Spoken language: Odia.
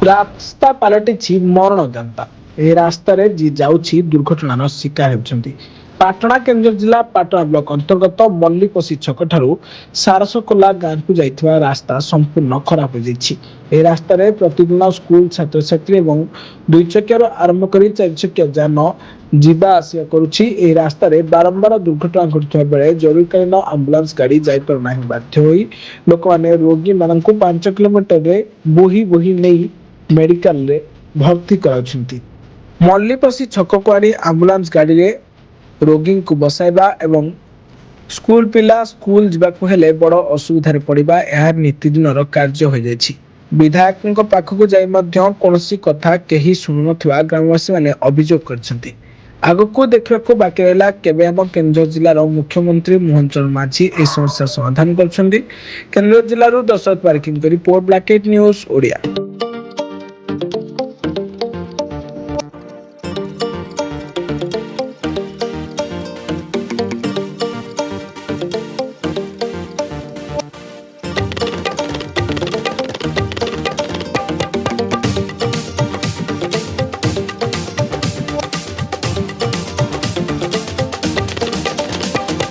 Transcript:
ରାସ୍ତା ପାଲଟିଛି ମରଣ ଯନ୍ତା। ଏହି ରାସ୍ତାରେ ଯିଏ ଯାଉଛି ଦୁର୍ଘଟଣାର ଶିକାର ହେଉଛନ୍ତି। ପାଟଣା କେନ୍ଦୁଝର ଜିଲ୍ଲା ପାଟଣା ବ୍ଲକ ଅନ୍ତର୍ଗତ ମଲ୍ଲିପୋଷି ଛକ ଠାରୁ ସାରସକୋଲା ଗାଁକୁ ଯାଇଥିବା ରାସ୍ତା ସମ୍ପୂର୍ଣ୍ଣ ଖରାପ ହୋଇଯାଇଛି। ଏହି ରାସ୍ତାରେ ପ୍ରତିଦିନ ସ୍କୁଲ ଛାତ୍ରଛାତ୍ରୀ ଏବଂ ଦୁଇ ଚକିଆରୁ ଆରମ୍ଭ କରି ଚାରି ଚକିଆ ଯାନ ଯିବା ଆସିବା କରୁଛି। ଏହି ରାସ୍ତାରେ ବାରମ୍ବାର ଦୁର୍ଘଟଣା ଘଟୁଥିବା ବେଳେ ଜରୁରୀକାଳୀନ ଆମ୍ବୁଲାନ୍ସ ଗାଡ଼ି ଯାଇପାରୁନାହିଁ। ବାଧ୍ୟ ହୋଇ ଲୋକମାନେ ରୋଗୀମାନଙ୍କୁ 5 କିଲୋମିଟରରେ ବୋହି ବୋହି ନେଇ ମେଡିକାଲରେ ଭର୍ତ୍ତି କରାଉଛନ୍ତି। ମଲ୍ଲିପୋଷି ଛକକୁ ଆଣି ଆମ୍ବୁଲାନ୍ସ ଗାଡ଼ିରେ ରୋଗୀଙ୍କୁ ବସାଇବା ଏବଂ ସ୍କୁଲ ପିଲା ସ୍କୁଲ ଯିବାକୁ ହେଲେ ବଡ଼ ଅସୁବିଧାରେ ପଡ଼ିବା ଏହା ନିତିଦିନର କାର୍ଯ୍ୟ ହୋଇଯାଇଛି। ବିଧାୟକଙ୍କ ପାଖକୁ ଯାଇ ମଧ୍ୟ କୌଣସି କଥା କେହି ଶୁଣୁନଥିବା ଗ୍ରାମବାସୀମାନେ ଅଭିଯୋଗ କରିଛନ୍ତି। ଆଗକୁ ଦେଖିବାକୁ ବାକି ରହିଲା କେବେ ହେବ କେନ୍ଦୁଝର ଜିଲ୍ଲାର ମୁଖ୍ୟମନ୍ତ୍ରୀ ମୋହନ ଚରଣ ମାଝୀ ଏହି ସମସ୍ୟାର ସମାଧାନ କରୁଛନ୍ତି। କେନ୍ଦୁଝର ଜିଲ୍ଲାରୁ ଦଶରଥ ପାରଖୀଙ୍କ report, black eight news Odia.